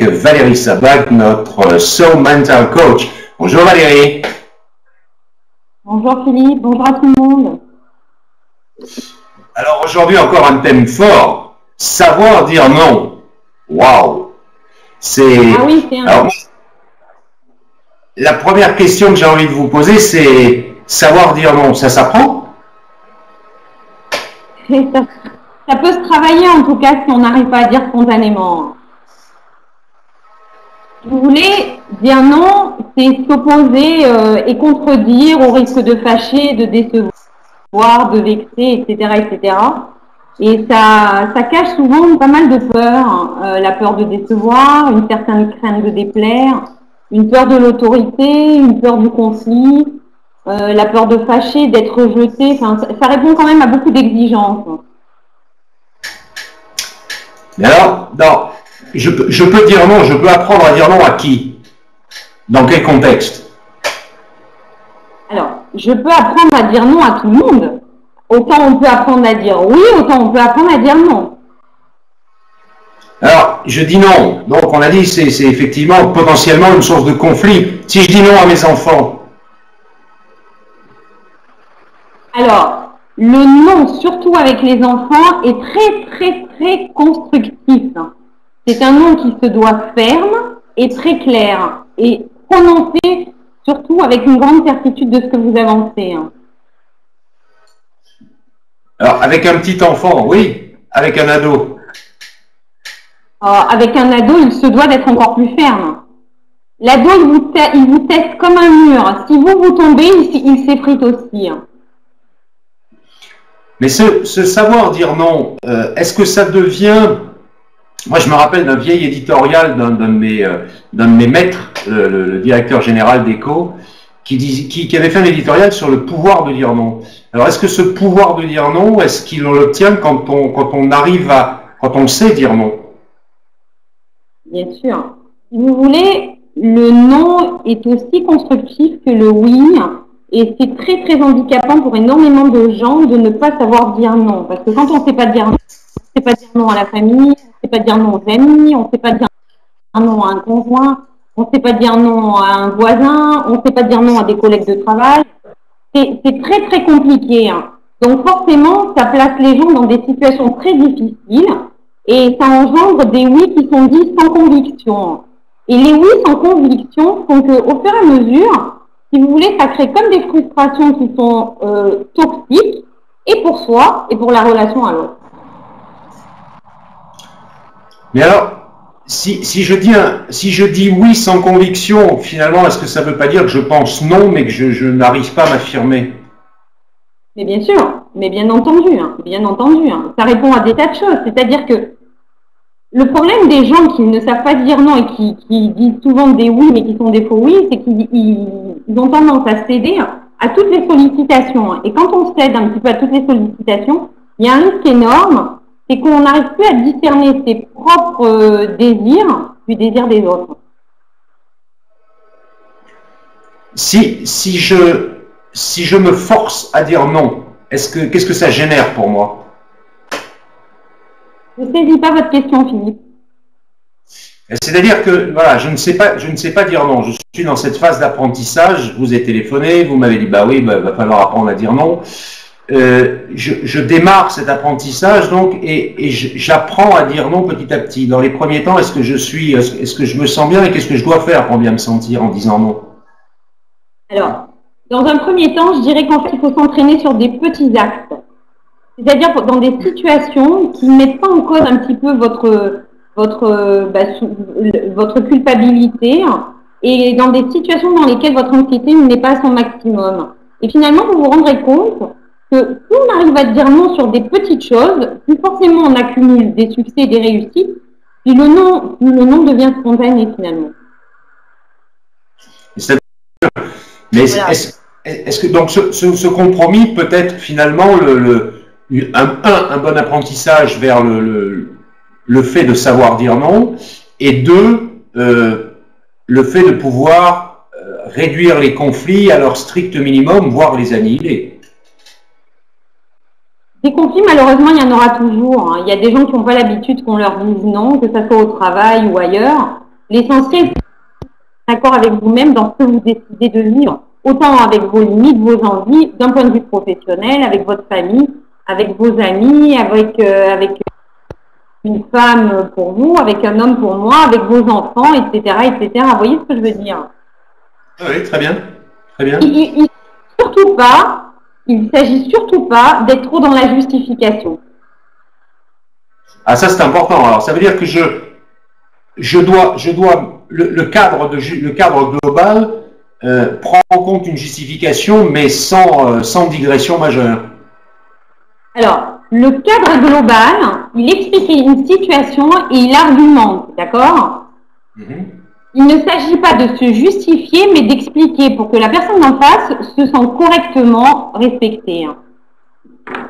Valérie Sabac, notre Soul Mental Coach. Bonjour Valérie. Bonjour Philippe, bonjour à tout le monde. Alors aujourd'hui encore un thème fort, savoir dire non. Waouh. Ah oui, c'est un... Alors, la première question que j'ai envie de vous poser, c'est savoir dire non, ça s'apprend? Ça peut se travailler en tout cas si on n'arrive pas à dire spontanément. Si vous voulez, dire non, c'est s'opposer et contredire au risque de fâcher, de décevoir, de vexer, etc., etc. Et ça cache souvent pas mal de peurs, la peur de décevoir, une certaine crainte de déplaire, une peur de l'autorité, une peur du conflit, la peur de fâcher, d'être rejeté. Enfin, ça répond quand même à beaucoup d'exigences. Mais alors, non, je peux dire non, je peux apprendre à dire non à qui? Dans quel contexte? Alors, je peux apprendre à dire non à tout le monde. Autant on peut apprendre à dire oui, autant on peut apprendre à dire non. Alors, je dis non. Donc, on a dit c'est effectivement potentiellement une source de conflit. Si je dis non à mes enfants. Alors, le non, surtout avec les enfants, est très, très, très constructif. C'est un non qui se doit ferme et très clair et prononcé surtout avec une grande certitude de ce que vous avancez. Alors, avec un petit enfant, oui. Avec un ado. Avec un ado, il se doit d'être encore plus ferme. L'ado, il vous teste comme un mur. Si vous tombez, il s'effrite aussi. Mais ce savoir dire non, est-ce que ça devient... Moi, je me rappelle d'un vieil éditorial d'un de mes maîtres, le directeur général d'Eco, qui avait fait un éditorial sur le pouvoir de dire non. Alors, est-ce que ce pouvoir de dire non, est-ce qu'il l'obtient quand on sait dire non? Bien sûr. Si vous voulez, le non est aussi constructif que le oui. Et c'est très, très handicapant pour énormément de gens de ne pas savoir dire non. Parce que quand on ne sait pas dire non, on ne sait pas dire non à la famille, on ne sait pas dire non aux amis, on ne sait pas dire non à un conjoint, on ne sait pas dire non à un voisin, on ne sait pas dire non à des collègues de travail. C'est très, très compliqué. Donc forcément, ça place les gens dans des situations très difficiles et ça engendre des oui qui sont dits sans conviction. Et les oui sans conviction font qu'au fur et à mesure, si vous voulez, ça crée comme des frustrations qui sont toxiques, et pour soi, et pour la relation à l'autre. Mais alors, si je dis oui sans conviction, finalement, est-ce que ça ne veut pas dire que je pense non, mais que je n'arrive pas à m'affirmer? Mais bien sûr, mais bien entendu, bien entendu. Ça répond à des tas de choses. C'est-à-dire que le problème des gens qui ne savent pas dire non et qui disent souvent des oui, mais qui sont des faux oui, c'est qu'ils ont tendance à céder à toutes les sollicitations. Et quand on cède un petit peu à toutes les sollicitations, il y a un risque énorme, c'est qu'on n'arrive plus à discerner ses propres désirs du désir des autres. Si je me force à dire non, qu'est-ce que ça génère pour moi? Je ne saisis pas votre question, Philippe. C'est-à-dire que voilà, je ne sais pas dire non. Je suis dans cette phase d'apprentissage. Je vous ai téléphoné, vous m'avez dit bah oui, va falloir apprendre à dire non. Je démarre cet apprentissage donc et j'apprends à dire non petit à petit. Dans les premiers temps, est-ce que je me sens bien et qu'est-ce que je dois faire pour bien me sentir en disant non? Alors, dans un premier temps, je dirais qu'en fait, il faut s'entraîner sur des petits actes. C'est-à-dire dans des situations qui ne mettent pas en cause un petit peu votre culpabilité et dans des situations dans lesquelles votre anxiété n'est pas à son maximum. Et finalement, vous vous rendrez compte que plus on arrive à dire non sur des petites choses, plus forcément on accumule des succès et des réussites, puis le non devient spontané finalement. Mais voilà. Est-ce que donc ce compromis peut être finalement un bon apprentissage vers le fait de savoir dire non et deux, le fait de pouvoir réduire les conflits à leur strict minimum, voire les annihiler? Des conflits, malheureusement, il y en aura toujours. Il y a des gens qui n'ont pas l'habitude qu'on leur dise non, que ce soit au travail ou ailleurs. L'essentiel, c'est d'être d'accord avec vous-même dans ce que vous décidez de vivre, autant avec vos limites, vos envies, d'un point de vue professionnel, avec votre famille, avec vos amis, avec une femme pour vous, avec un homme pour moi, avec vos enfants, etc., etc. Vous voyez ce que je veux dire? Oui, très bien. Très bien. Il ne s'agit surtout pas d'être trop dans la justification. Ah, ça c'est important. Alors, ça veut dire que je dois, le cadre global prend en compte une justification, mais sans digression majeure. Alors, le cadre global, il explique une situation et il argumente, d'accord? Il ne s'agit pas de se justifier, mais d'expliquer pour que la personne en face se sente correctement respectée.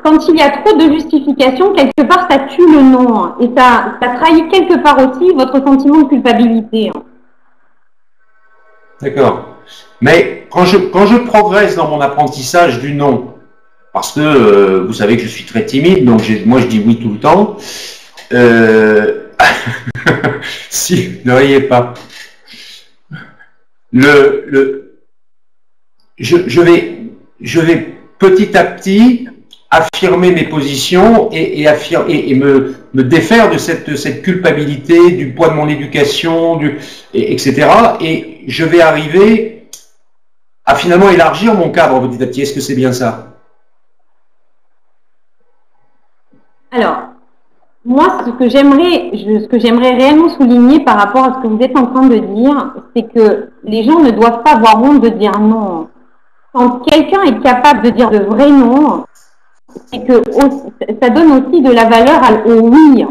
Quand il y a trop de justification, quelque part, ça tue le non. Et ça trahit quelque part aussi votre sentiment de culpabilité. D'accord. Mais quand je progresse dans mon apprentissage du non, parce que vous savez que je suis très timide, donc moi je dis oui tout le temps. Si, ne riez pas. Je vais petit à petit affirmer mes positions et me défaire de cette culpabilité, du poids de mon éducation, etc. Et je vais arriver à finalement élargir mon cadre petit à petit. Est-ce que c'est bien ça? Alors, moi, ce que j'aimerais réellement souligner par rapport à ce que vous êtes en train de dire, c'est que les gens ne doivent pas avoir honte de dire non. Quand quelqu'un est capable de dire de vrais non, c'est que ça donne aussi de la valeur au oui.